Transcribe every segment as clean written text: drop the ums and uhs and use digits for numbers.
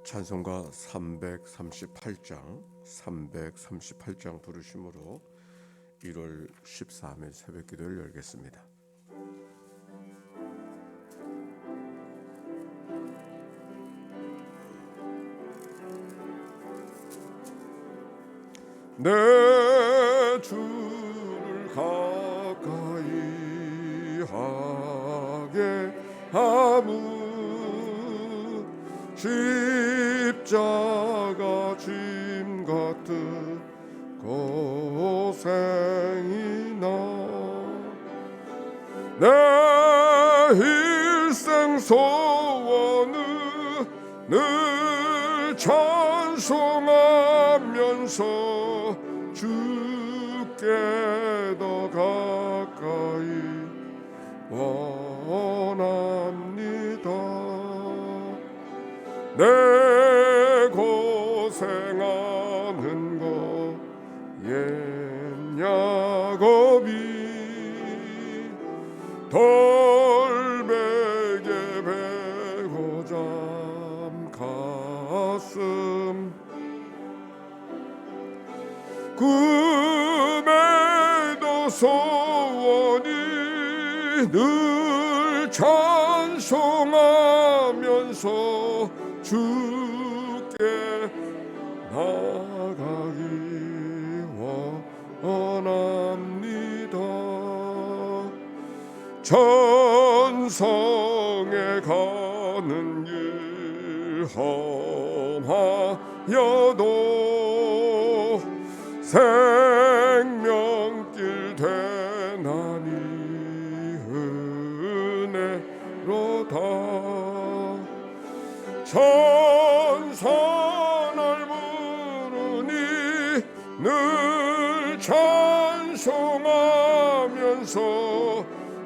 찬송가 338장 부르심으로 1월 13일 새벽기도를 열겠습니다. 내 주를 가까이 하게 하무 십자가 짐 같은 고생이나 내 일생 소원을 늘 찬송하면서 주께 더 가까이 원합니다. 내 고생하는 거 옛 야곱이 돌베개 베고 잠 가슴 꿈에도 소원이 늘 찬송하면서 주께 나가기 원합니다. 천성에 가는 길 험하여도 생명길 되나니 은혜로다. 천사 날 부르니 늘 찬송하면서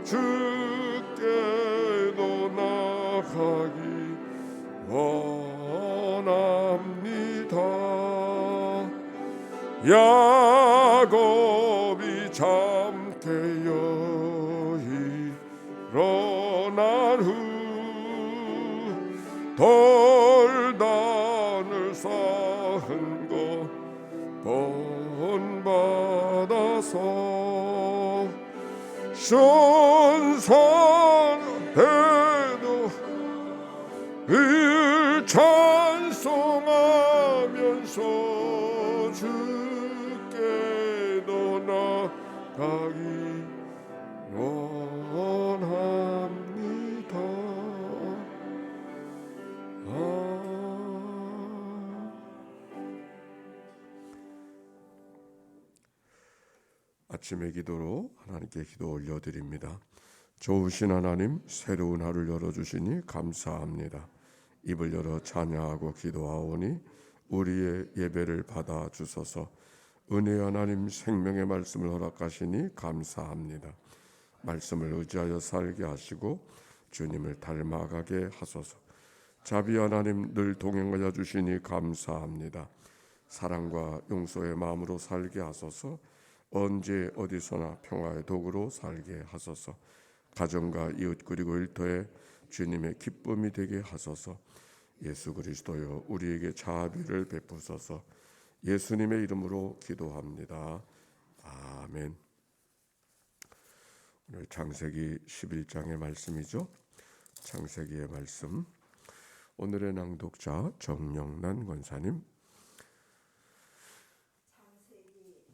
주께도 나가기 원합니다. 야곱이 잠깨어 일어난 후 돌단을 쌓은 거 본받아서 순산해도 늘 찬송하면서 주께도 나가기 원합니다. 아침의 기도로 하나님께 기도 올려드립니다. 좋으신 하나님, 새로운 하루를 열어주시니 감사합니다. 입을 열어 찬양하고 기도하오니 우리의 예배를 받아주소서. 은혜의 하나님, 생명의 말씀을 허락하시니 감사합니다. 말씀을 의지하여 살게 하시고 주님을 닮아가게 하소서. 자비 하나님, 늘 동행하여 주시니 감사합니다. 사랑과 용서의 마음으로 살게 하소서. 언제 어디서나 평화의 도구로 살게 하소서. 가정과 이웃 그리고 일터에 주님의 기쁨이 되게 하소서. 예수 그리스도여, 우리에게 자비를 베푸소서. 예수님의 이름으로 기도합니다. 아멘. 오늘 창세기 11장의 말씀이죠. 창세기의 말씀. 오늘의 낭독자 정영란 권사님.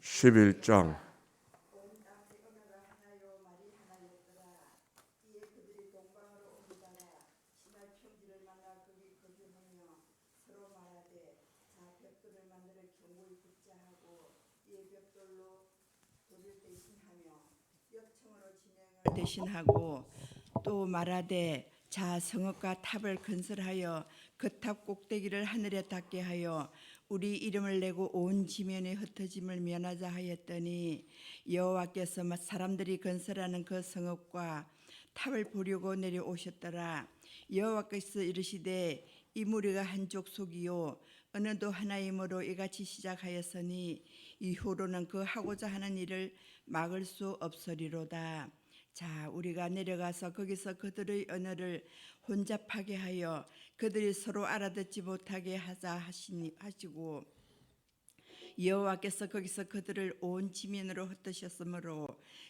11장. 대신하고 또 말하되 자 성읍과 탑을 건설하여 그 탑 꼭대기를 하늘에 닿게 하여 우리 이름을 내고 온 지면에 흩어짐을 면하자 하였더니 여호와께서 사람들이 건설하는 그 성읍과 탑을 보려고 내려오셨더라. 여호와께서 이르시되 이 무리가 한족 속이요 어느도 하나이므로 이같이 시작하였으니 이후로는 그 하고자 하는 일을 막을 수 없으리로다. 자, 우리가 내려가서 거기서 그들의 언어를 혼잡하게 하여 그들이 서로 알아듣지 못하게 하자 하시고 여호와께서 거기서 그들을 온 지면으로 흩으셨으므로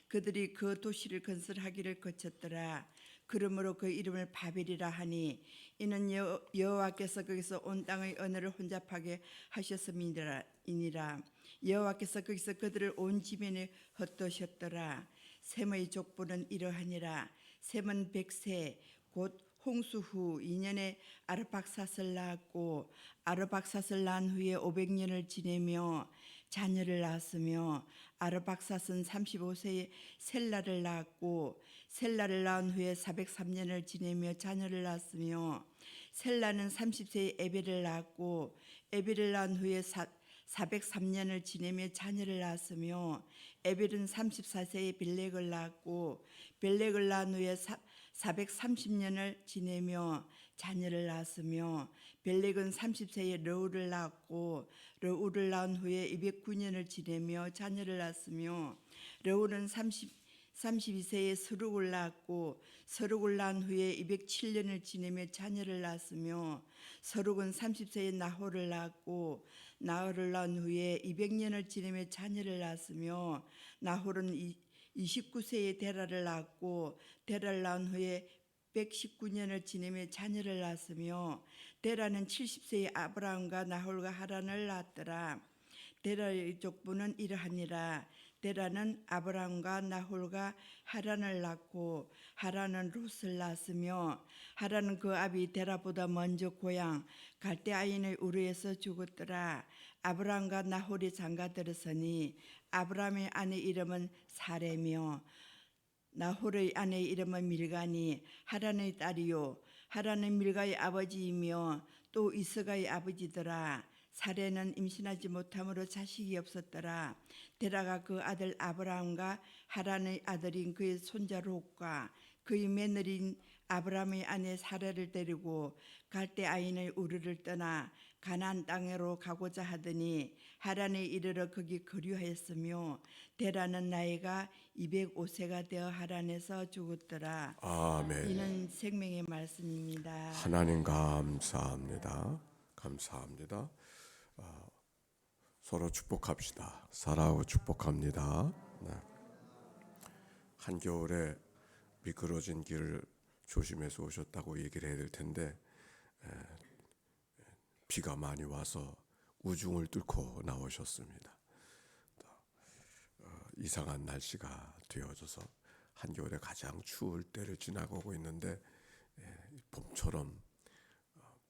그들이 그 도시를 건설하기를 거쳤더라. 그러므로 그 이름을 바벨이라 하니 이는 여호와께서 거기서 온 땅의 언어를 혼잡하게 하셨음이니라. 여호와께서 거기서 그들을 온 지면에 흩으셨더라. 셈의 족보는 이러하니라. 셈은 100세 곧 홍수 후 2년에 아르박삿을 낳았고 아르박삿을 낳은 후에 500년을 지내며 자녀를 낳았으며 아르박삿은 35세에 셀라를 낳았고 셀라를 낳은 후에 403년을 지내며 자녀를 낳았으며 셀라는 30세에 에벨을 낳았고 에벨을 낳은 후에 403년을 지내며 자녀를 낳았으며 에벨은 34세에 벨렉을 낳았고 벨렉을 낳은 후에 430년을 지내며 자녀를 낳았으며 벨렉은 30세에 르우를 낳았고 르우를 낳은 후에 209년을 지내며 자녀를 낳았으며 르우는 32세에 스룩을 낳았고 스룩을 낳은 후에 207년을 지내며 자녀를 낳았으며 스룩은 30세에 나홀을 낳았고 나홀을 낳은 후에 200년을 지내며 자녀를 낳았으며 나홀은 29세에 데라를 낳았고 데라를 낳은 후에 119년을 지내며 자녀를 낳았으며 데라는 70세에 아브라함과 나홀과 하란을 낳았더라. 데라의 족보는 이러하니라. 데라는 아브라함과 나홀과 하란을 낳고 하란은 롯을 낳았으며 하란은 그 아비 데라보다 먼저 고향 갈대아인의 우르에서 죽었더라. 아브라함과 나홀이 장가들었으니 아브라함의 아내 이름은 사레며 나홀의 아내 이름은 밀가니 하란의 딸이요 하란은 밀가의 아버지이며 또 이스가의 아버지더라. 사레는 임신하지 못함으로 자식이 없었더라. 데라가 그 아들 아브라함과 하란의 아들인 그의 손자 롯과 그의 며느리인 아브라함의 아내 사레를 데리고 갈대아인의 우르를 떠나 가나안 땅으로 가고자 하더니 하란에 이르러 거기 거류하였으며 데라는 나이가 205세가 되어 하란에서 죽었더라. 아멘. 이는 생명의 말씀입니다. 하나님 감사합니다. 감사합니다. 서로 축복합시다. 사랑하고 축복합니다. 네. 한겨울에 미끄러진 길을 조심해서 오셨다고 얘기를 해야 될 텐데 비가 많이 와서 우중을 뚫고 나오셨습니다. 이상한 날씨가 되어져서 한겨울에 가장 추울 때를 지나가고 있는데 봄처럼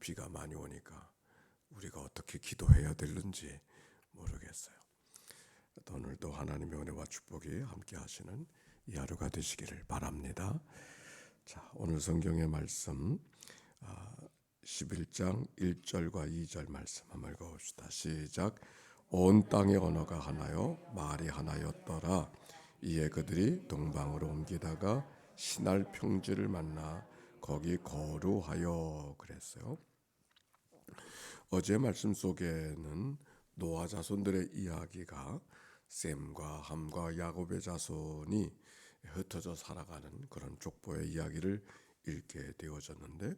비가 많이 오니까 우리가 어떻게 기도해야 되는지 모르겠어요. 오늘도 하나님의 은혜와 축복이 함께 하시는 이 하루가 되시기를 바랍니다. 자, 오늘 성경의 말씀 11장 1절과 2절 말씀 한번 읽어봅시다. 시작. 온 땅의 언어가 하나요 말이 하나였더라. 이에 그들이 동방으로 옮기다가 신할 평지를 만나 거기 거류하여 그랬어요. 어제 말씀 속에는 노아 자손들의 이야기가 셈과 함과 야곱의 자손이 흩어져 살아가는 그런 족보의 이야기를 읽게 되어졌는데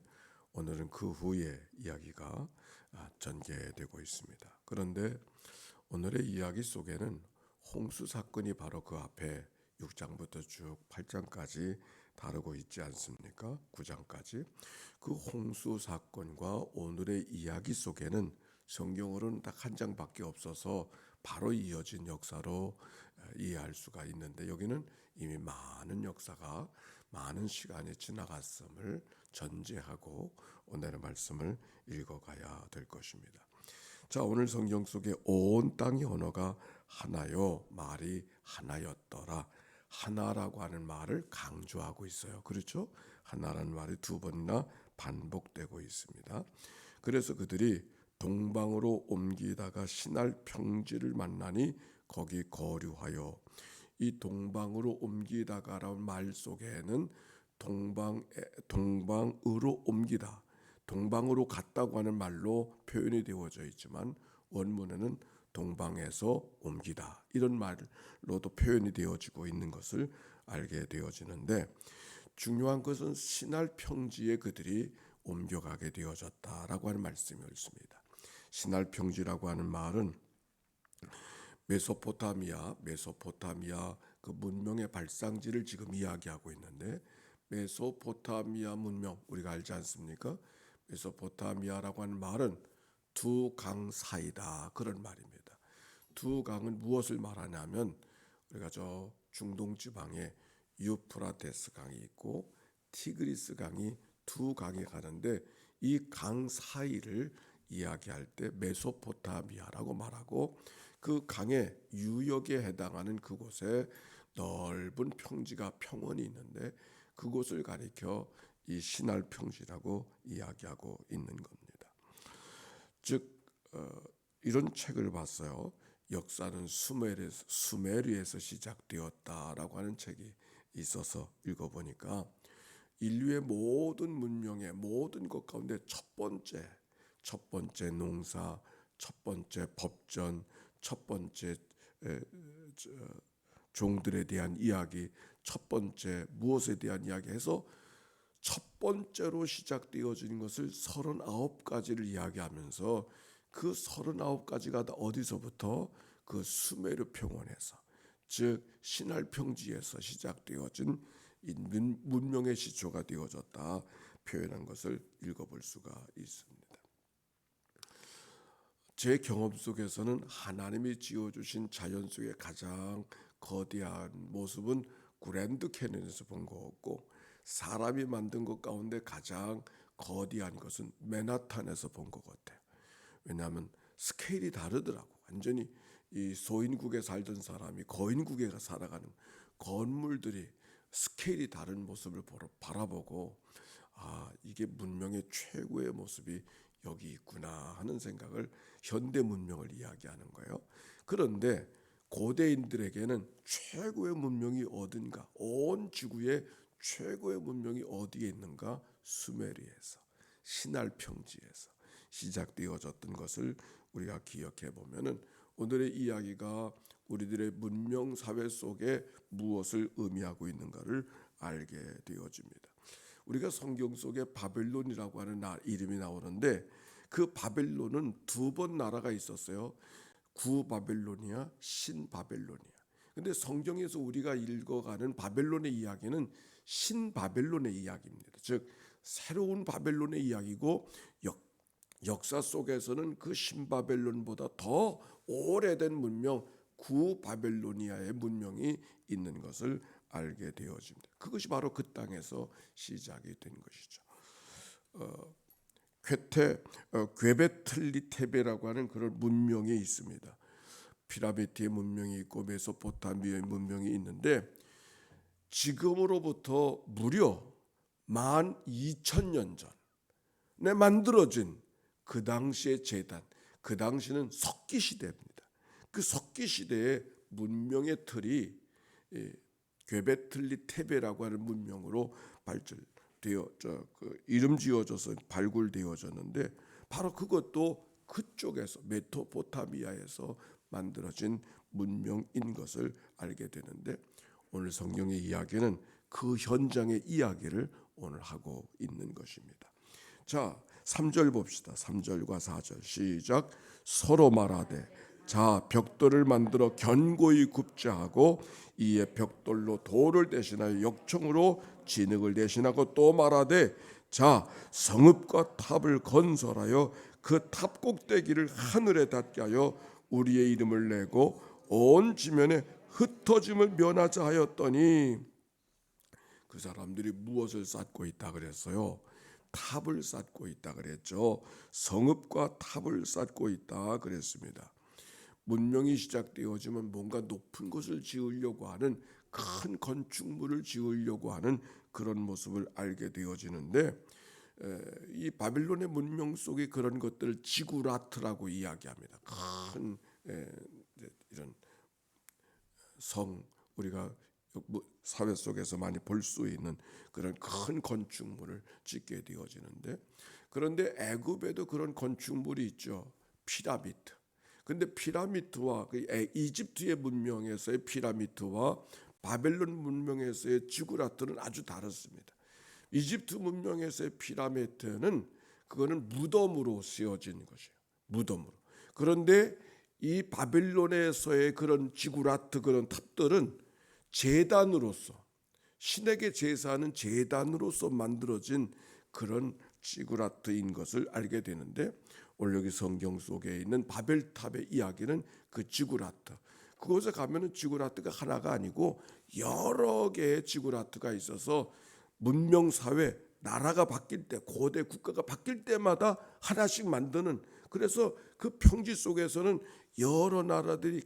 오늘은 그 후의 이야기가 전개되고 있습니다. 그런데 오늘의 이야기 속에는 홍수 사건이 바로 그 앞에 6장부터 쭉 8장까지 다루고 있지 않습니까? 9장까지. 그 홍수 사건과 오늘의 이야기 속에는 성경으로는 딱 한 장밖에 없어서 바로 이어진 역사로 이해할 수가 있는데 여기는 이미 많은 역사가 많은 시간이 지나갔음을 전제하고 오늘의 말씀을 읽어가야 될 것입니다. 자, 오늘 성경 속에 온 땅의 언어가 하나요 말이 하나였더라. 하나라고 하는 말을 강조하고 있어요. 그렇죠? 하나라는 말이 두 번이나 반복되고 있습니다. 그래서 그들이 동방으로 옮기다가 신할 평지를 만나니 거기 거류하여, 이 동방으로 옮기다가라는 말 속에는 동방으로 옮기다, 동방으로 갔다고 하는 말로 표현이 되어져 있지만 원문에는 동방에서 옮기다 이런 말로도 표현이 되어지고 있는 것을 알게 되어지는데, 중요한 것은 시날 평지에 그들이 옮겨가게 되어졌다라고 하는 말씀이 있습니다. 시날 평지라고 하는 말은 메소포타미아 그 문명의 발상지를 지금 이야기하고 있는데, 메소포타미아 문명 우리가 알지 않습니까? 메소포타미아라고 하는 말은 두 강 사이다 그런 말입니다. 두 강은 무엇을 말하냐면, 우리가 저 중동 지방에 유프라테스 강이 있고 티그리스 강이 두 강이 가는데, 이 강 사이를 이야기할 때 메소포타미아라고 말하고, 그 강의 유역에 해당하는 그곳에 넓은 평지가 평원이 있는데 그곳을 가리켜 이 시날 평지라고 이야기하고 있는 겁니다. 즉 이런 책을 봤어요. 역사는 수메르에서 시작되었다라고 하는 책이 있어서 읽어보니까, 인류의 모든 문명의 모든 것 가운데 첫 번째 농사, 첫 번째 법전, 첫 번째 종들에 대한 이야기, 첫 번째 무엇에 대한 이야기 해서 첫 번째로 시작되어진 것을 39가지를 이야기하면서, 그 39가지가 다 어디서부터? 그 수메르 평원에서, 즉 시날 평지에서 시작되어진 이 문명의 시초가 되어졌다 표현한 것을 읽어볼 수가 있습니다. 제 경험 속에서는 하나님이 지어주신 자연 속의 가장 거대한 모습은 그랜드 캐니언에서 본 거였고, 사람이 만든 것 가운데 가장 거대한 것은 맨하탄에서 본 것 같아요. 왜냐하면 스케일이 다르더라고. 완전히 이 소인국에 살던 사람이 거인국에 살아가는 건물들이 스케일이 다른 모습을 바라보고, 이게 문명의 최고의 모습이 여기 있구나 하는 생각을, 현대 문명을 이야기하는 거예요. 그런데 고대인들에게는 최고의 문명이 어딘가, 온 지구의 최고의 문명이 어디에 있는가? 수메르에서, 시날 평지에서 시작되어졌던 것을 우리가 기억해 보면은, 오늘의 이야기가 우리들의 문명 사회 속에 무엇을 의미하고 있는가를 알게 되어집니다. 우리가 성경 속에 바벨론이라고 하는 이름이 나오는데, 그 바벨론은 두 번 나라가 있었어요. 구바벨로니아, 신바벨로니아. 근데 성경에서 우리가 읽어가는 바벨론의 이야기는 신바벨론의 이야기입니다. 즉 새로운 바벨론의 이야기고, 역사 속에서는 그 신바벨론보다 더 오래된 문명 구바벨로니아의 문명이 있는 것을 알게 되어집니다. 그것이 바로 그 땅에서 시작이 된 것이죠. 괶베틀리테베라고 하는 그런 문명이 있습니다. 피라미드의 문명이 있고 메소포타미아의 문명이 있는데, 지금으로부터 무려 12,000년 전에 만들어진 그 당시의 제단, 그 당시는 석기 시대입니다. 그 석기 시대의 문명의 틀이 괶베틀리테베라고 하는 문명으로 이름 지어져서 발굴되어졌는데, 바로 그것도 그쪽에서 메소포타미아에서 만들어진 문명인 것을 알게 되는데, 오늘 성경의 이야기는 그 현장의 이야기를 오늘 하고 있는 것입니다. 자, 3절 봅시다. 3절과 4절 시작. 서로 말하되 자 벽돌을 만들어 견고히 굽자 하고, 이에 벽돌로 돌을 대신하여 역청으로 진흙을 대신하고, 또 말하되 자 성읍과 탑을 건설하여 그 탑 꼭대기를 하늘에 닿게 하여 우리의 이름을 내고 온 지면에 흩어짐을 면하자 하였더니, 그 사람들이 무엇을 쌓고 있다 그랬어요? 탑을 쌓고 있다 그랬죠. 성읍과 탑을 쌓고 있다 그랬습니다. 문명이 시작되어지면 뭔가 높은 것을 지으려고 하는, 큰 건축물을 지으려고 하는 그런 모습을 알게 되어지는데, 이 바빌론의 문명 속에 그런 것들을 지구라트라고 이야기합니다. 큰 이런 성, 우리가 사회 속에서 많이 볼 수 있는 그런 큰 건축물을 짓게 되어지는데, 그런데 애굽에도 그런 건축물이 있죠. 피라미드. 근데 피라미드와 이집트의 문명에서의 피라미드와 바벨론 문명에서의 지구라트는 아주 다릅니다. 이집트 문명에서의 피라미드는 그거는 무덤으로 세워진 것이에요. 무덤으로. 그런데 이 바벨론에서의 그런 지구라트 그런 탑들은 제단으로서 신에게 제사하는 제단으로서 만들어진 그런 지구라트인 것을 알게 되는데, 오늘 여기 성경 속에 있는 바벨탑의 이야기는 그 지구라트, 그곳에 가면은 지구라트가 하나가 아니고 여러 개의 지구라트가 있어서 문명 사회 나라가 바뀔 때, 고대 국가가 바뀔 때마다 하나씩 만드는, 그래서 그 평지 속에서는 여러 나라들이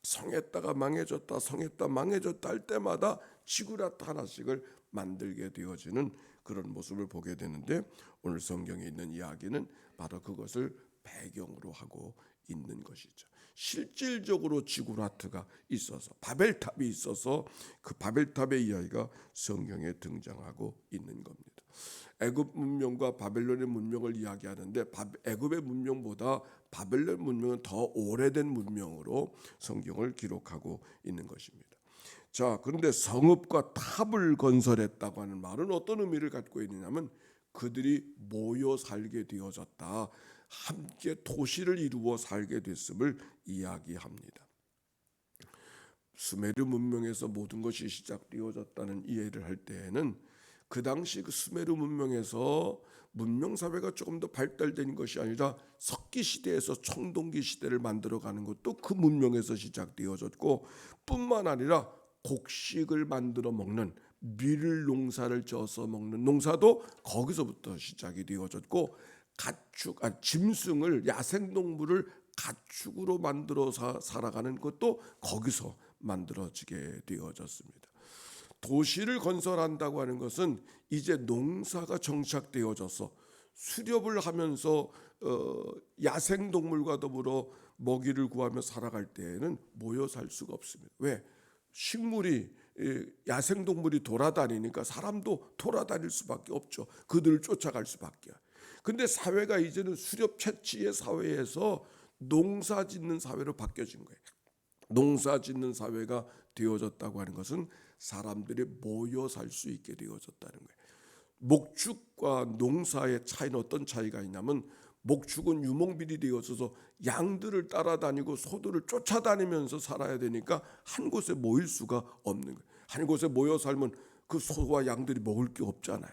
성했다가 망해졌다, 성했다 망해졌다 할 때마다 지구라트 하나씩을 만들게 되어지는 그런 모습을 보게 되는데, 오늘 성경에 있는 이야기는 바로 그것을 배경으로 하고 있는 것이죠. 실질적으로 지구라트가 있어서, 바벨탑이 있어서 그 바벨탑의 이야기가 성경에 등장하고 있는 겁니다. 애굽 문명과 바벨론의 문명을 이야기하는데 애굽의 문명보다 바벨론 문명은 더 오래된 문명으로 성경을 기록하고 있는 것입니다. 자, 그런데 성읍과 탑을 건설했다고 하는 말은 어떤 의미를 갖고 있느냐면 그들이 모여 살게 되어졌다, 함께 도시를 이루어 살게 됐음을 이야기합니다. 수메르 문명에서 모든 것이 시작되어졌다는 이해를 할 때에는 그 당시 그 수메르 문명에서 문명 사회가 조금 더 발달된 것이 아니라 석기 시대에서 청동기 시대를 만들어가는 것도 그 문명에서 시작되어졌고, 뿐만 아니라 곡식을 만들어 먹는 밀 농사를 져서 먹는 농사도 거기서부터 시작이 되어졌고, 짐승을, 야생동물을 가축으로 만들어 살아가는 것도 거기서 만들어지게 되어졌습니다. 도시를 건설한다고 하는 것은 이제 농사가 정착되어져서 수렵을 하면서 야생동물과 더불어 먹이를 구하며 살아갈 때에는 모여 살 수가 없습니다. 왜? 식물이, 야생동물이 돌아다니니까 사람도 돌아다닐 수밖에 없죠. 그들을 쫓아갈 수밖에. 근데 사회가 이제는 수렵 채취의 사회에서 농사 짓는 사회로 바뀌어진 거예요. 농사 짓는 사회가 되어졌다고 하는 것은 사람들이 모여 살 수 있게 되어졌다는 거예요. 목축과 농사의 차이는 어떤 차이가 있냐면, 목축은 유목민이 되어서 양들을 따라다니고 소들을 쫓아다니면서 살아야 되니까 한 곳에 모일 수가 없는 거예요. 한 곳에 모여 살면 그 소와 양들이 먹을 게 없잖아요.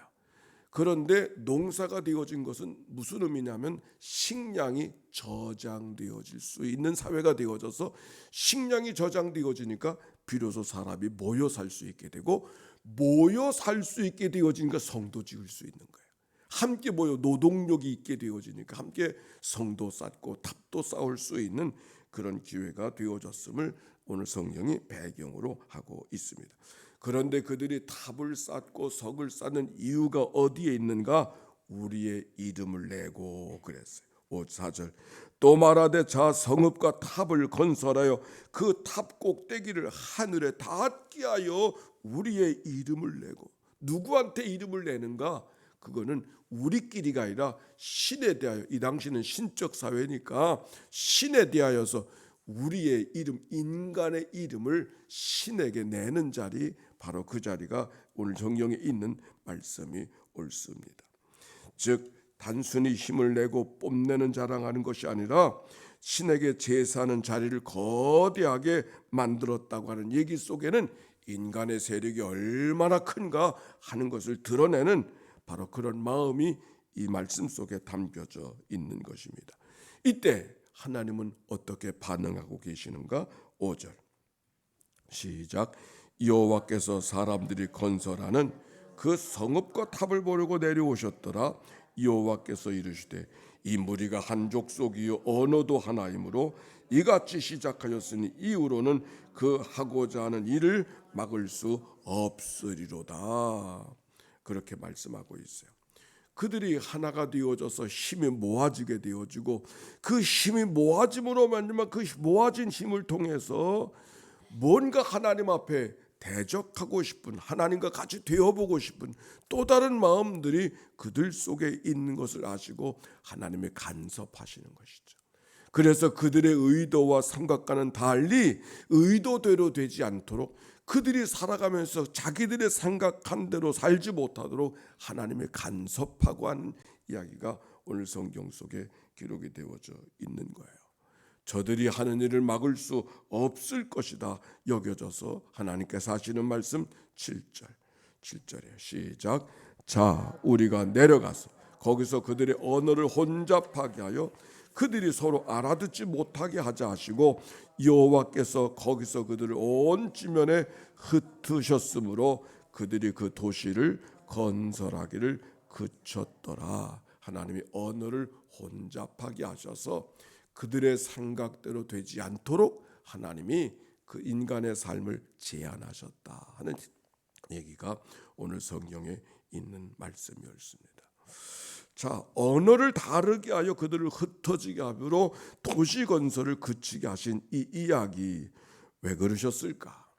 그런데 농사가 되어진 것은 무슨 의미냐면 식량이 저장되어질 수 있는 사회가 되어져서, 식량이 저장되어지니까 비로소 사람이 모여 살 수 있게 되고, 모여 살 수 있게 되어지니까 성도 지을 수 있는 거예요. 함께 모여 노동력이 있게 되어지니까 함께 성도 쌓고 탑도 쌓을 수 있는 그런 기회가 되어졌음을 오늘 성경이 배경으로 하고 있습니다. 그런데 그들이 탑을 쌓고 석을 쌓는 이유가 어디에 있는가? 우리의 이름을 내고 그랬어요. 4절 또 말하되 자 성읍과 탑을 건설하여 그 탑 꼭대기를 하늘에 닿게 하여 우리의 이름을 내고. 누구한테 이름을 내는가? 그거는 우리끼리가 아니라 신에 대하여, 이 당시는 신적 사회니까 신에 대하여서 우리의 이름, 인간의 이름을 신에게 내는 자리, 바로 그 자리가 오늘 성경에 있는 말씀이 옳습니다. 즉 단순히 힘을 내고 뽐내는 자랑하는 것이 아니라 신에게 제사하는 자리를 거대하게 만들었다고 하는 얘기 속에는 인간의 세력이 얼마나 큰가 하는 것을 드러내는 바로 그런 마음이 이 말씀 속에 담겨져 있는 것입니다. 이때 하나님은 어떻게 반응하고 계시는가? 5절 시작. 여호와께서 사람들이 건설하는 그 성읍과 탑을 보려고 내려오셨더라. 여호와께서 이르시되 이 무리가 한 족속이요 언어도 하나이므로 이같이 시작하였으니 이후로는 그 하고자 하는 일을 막을 수 없으리로다. 그렇게 말씀하고 있어요. 그들이 하나가 되어져서 힘이 모아지게 되어지고, 그 힘이 모아짐으로 말미암아 그 모아진 힘을 통해서 뭔가 하나님 앞에 대적하고 싶은, 하나님과 같이 되어보고 싶은 또 다른 마음들이 그들 속에 있는 것을 아시고 하나님이 간섭하시는 것이죠. 그래서 그들의 의도와 생각과는 달리 의도대로 되지 않도록 그들이 살아가면서 자기들의 생각한 대로 살지 못하도록 하나님의 간섭하고 하는 이야기가 오늘 성경 속에 기록이 되어져 있는 거예요. 저들이 하는 일을 막을 수 없을 것이다 여겨져서 하나님께서 하시는 말씀 7절에 시작. 자, 우리가 내려가서 거기서 그들의 언어를 혼잡하게 하여 그들이 서로 알아듣지 못하게 하자 하시고 여호와께서 거기서 그들을 온 지면에 흩으셨으므로 그들이 그 도시를 건설하기를 그쳤더라. 하나님이 언어를 혼잡하게 하셔서 그들의 생각대로 되지 않도록 하나님이 그 인간의 삶을 제한하셨다 하는 얘기가 오늘 성경에 있는 말씀이었습니다. 자, 언어를 다르게 하여 그들을 흩어지게 함으로 도시 건설을 그치게 하신 이 이야기, 왜 그러셨을까?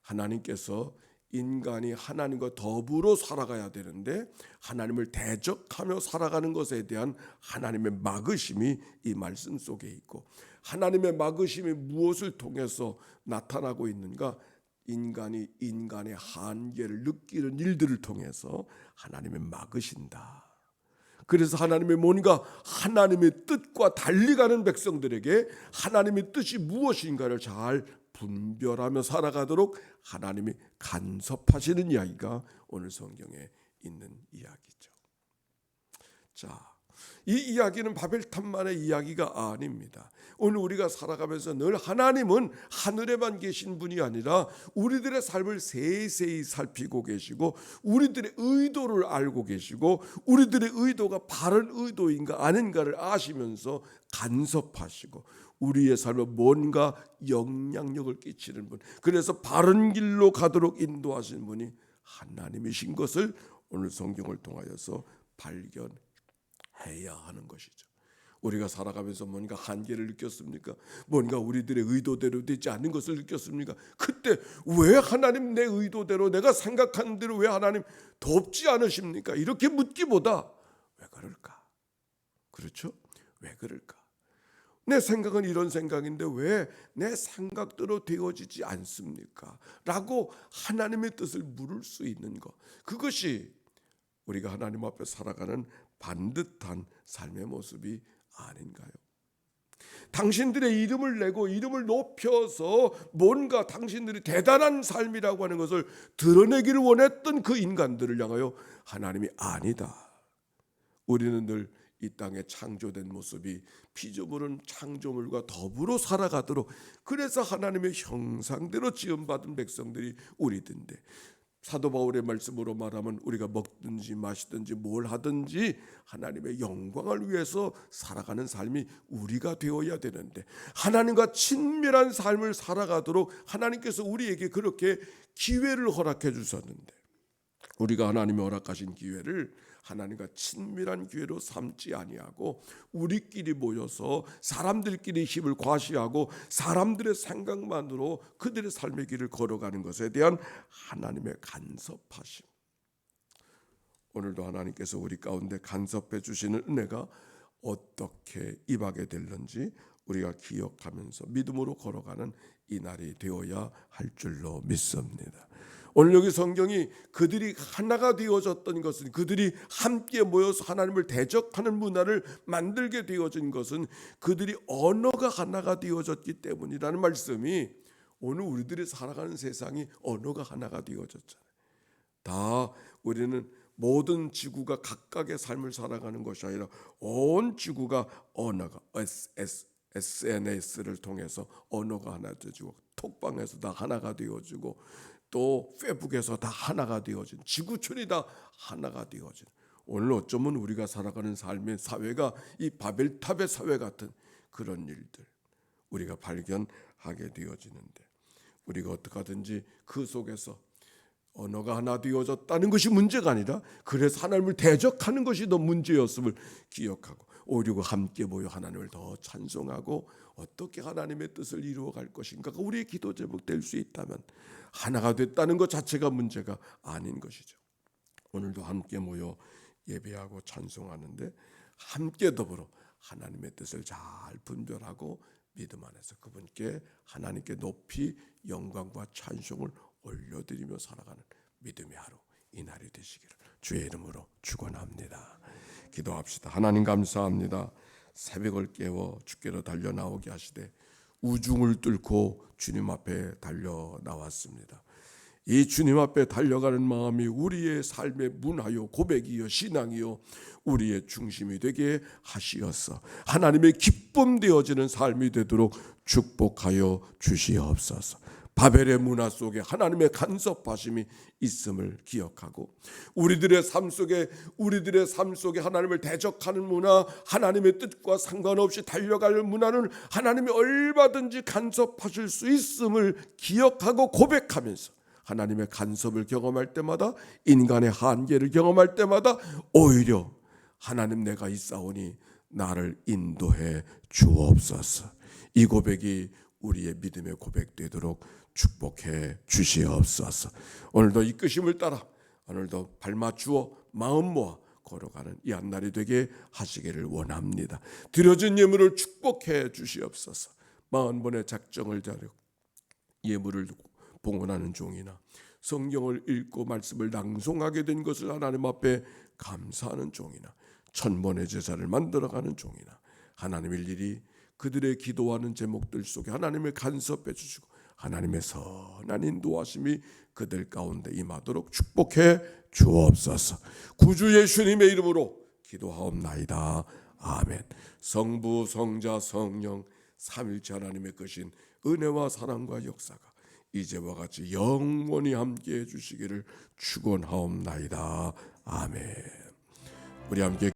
하나님께서 인간이 하나님과 더불어 살아가야 되는데 하나님을 대적하며 살아가는 것에 대한 하나님의 막으심이 이 말씀 속에 있고, 하나님의 막으심이 무엇을 통해서 나타나고 있는가? 인간이 인간의 한계를 느끼는 일들을 통해서 하나님의 막으신다. 그래서 하나님의 뭔가 하나님의 뜻과 달리 가는 백성들에게 하나님의 뜻이 무엇인가를 잘 분별하며 살아가도록 하나님이 간섭하시는 이야기가 오늘 성경에 있는 이야기죠. 자, 이 이야기는 바벨탑만의 이야기가 아닙니다. 오늘 우리가 살아가면서 늘 하나님은 하늘에만 계신 분이 아니라 우리들의 삶을 세세히 살피고 계시고 우리들의 의도를 알고 계시고 우리들의 의도가 바른 의도인가 아닌가를 아시면서 간섭하시고 우리의 삶에 뭔가 영향력을 끼치는 분, 그래서 바른 길로 가도록 인도하시는 분이 하나님이신 것을 오늘 성경을 통하여서 발견해야 하는 것이죠. 우리가 살아가면서 뭔가 한계를 느꼈습니까? 뭔가 우리들의 의도대로 되지 않는 것을 느꼈습니까? 그때 왜 하나님 내 의도대로 내가 생각하는 대로 왜 하나님 돕지 않으십니까? 이렇게 묻기보다 왜 그럴까? 그렇죠? 왜 그럴까? 내 생각은 이런 생각인데 왜 내 생각대로 되어지지 않습니까? 라고 하나님의 뜻을 물을 수 있는 것, 그것이 우리가 하나님 앞에 살아가는 반듯한 삶의 모습이 아닌가요? 당신들의 이름을 내고 이름을 높여서 뭔가 당신들이 대단한 삶이라고 하는 것을 드러내기를 원했던 그 인간들을 향하여 하나님이 아니다. 우리는 늘 이 땅에 창조된 모습이 피조물은 창조물과 더불어 살아가도록, 그래서 하나님의 형상대로 지음받은 백성들이 우리들인데, 사도 바울의 말씀으로 말하면 우리가 먹든지 마시든지 뭘 하든지 하나님의 영광을 위해서 살아가는 삶이 우리가 되어야 되는데, 하나님과 친밀한 삶을 살아가도록 하나님께서 우리에게 그렇게 기회를 허락해 주셨는데, 우리가 하나님이 허락하신 기회를 하나님과 친밀한 기회로 삼지 아니하고 우리끼리 모여서 사람들끼리 힘을 과시하고 사람들의 생각만으로 그들의 삶의 길을 걸어가는 것에 대한 하나님의 간섭하심, 오늘도 하나님께서 우리 가운데 간섭해 주시는 은혜가 어떻게 임하게 될는지 우리가 기억하면서 믿음으로 걸어가는 이 날이 되어야 할 줄로 믿습니다. 오늘 여기 성경이 그들이 하나가 되어졌던 것은, 그들이 함께 모여서 하나님을 대적하는 문화를 만들게 되어진 것은 그들이 언어가 하나가 되어졌기 때문이라는 말씀이, 오늘 우리들이 살아가는 세상이 언어가 하나가 되어졌잖아요. 다 우리는 모든 지구가 각각의 삶을 살아가는 것이 아니라 온 지구가 언어가 SNS를 통해서 언어가 하나 되어지고, 톡방에서 다 하나가 되어지고, 또 페북에서 다 하나가 되어진, 지구촌이 다 하나가 되어진, 오늘 어쩌면 우리가 살아가는 삶의 사회가 이 바벨탑의 사회 같은 그런 일들 우리가 발견하게 되어지는데, 우리가 어떻게 하든지 그 속에서 언어가 하나 되어졌다는 것이 문제가 아니라 그래서 하나님을 대적하는 것이 더 문제였음을 기억하고 오히려 함께 모여 하나님을 더 찬송하고 어떻게 하나님의 뜻을 이루어갈 것인가가 우리의 기도 제목 될 수 있다면 하나가 됐다는 것 자체가 문제가 아닌 것이죠. 오늘도 함께 모여 예배하고 찬송하는데 함께 더불어 하나님의 뜻을 잘 분별하고 믿음 안에서 그분께 하나님께 높이 영광과 찬송을 올려드리며 살아가는 믿음의 하루 이 날이 되시기를 주의 이름으로 축원합니다. 기도합시다. 하나님 감사합니다. 새벽을 깨워 주께로 달려 나오게 하시되 우중을 뚫고 주님 앞에 달려 나왔습니다. 이 주님 앞에 달려가는 마음이 우리의 삶의 문화요 고백이요 신앙이요 우리의 중심이 되게 하시어서 하나님의 기쁨 되어지는 삶이 되도록 축복하여 주시옵소서. 바벨의 문화 속에 하나님의 간섭하심이 있음을 기억하고 우리들의 삶 속에 하나님을 대적하는 문화, 하나님의 뜻과 상관없이 달려갈 문화는 하나님이 얼마든지 간섭하실 수 있음을 기억하고 고백하면서 하나님의 간섭을 경험할 때마다 인간의 한계를 경험할 때마다 오히려 하나님 내가 있사오니 나를 인도해 주옵소서. 이 고백이 우리의 믿음의 고백되도록 축복해 주시옵소서. 오늘도 이끄심을 따라 오늘도 발맞추어 마음 모아 걸어가는 이 한날이 되게 하시기를 원합니다. 드려진 예물을 축복해 주시옵소서. 40번의 작정을 자려 예물을 봉헌하는 종이나 성경을 읽고 말씀을 낭송하게 된 것을 하나님 앞에 감사하는 종이나 1000번의 제사를 만들어가는 종이나 하나님의 일이 그들의 기도하는 제목들 속에 하나님을 간섭해 주시고 하나님의 선한 인도하심이 그들 가운데 임하도록 축복해 주옵소서. 구주 예수님의 이름으로 기도하옵나이다. 아멘. 성부 성자 성령 삼일체 하나님의 크신 은혜와 사랑과 역사가 이제와 같이 영원히 함께해 주시기를 축원하옵나이다. 아멘. 우리 함께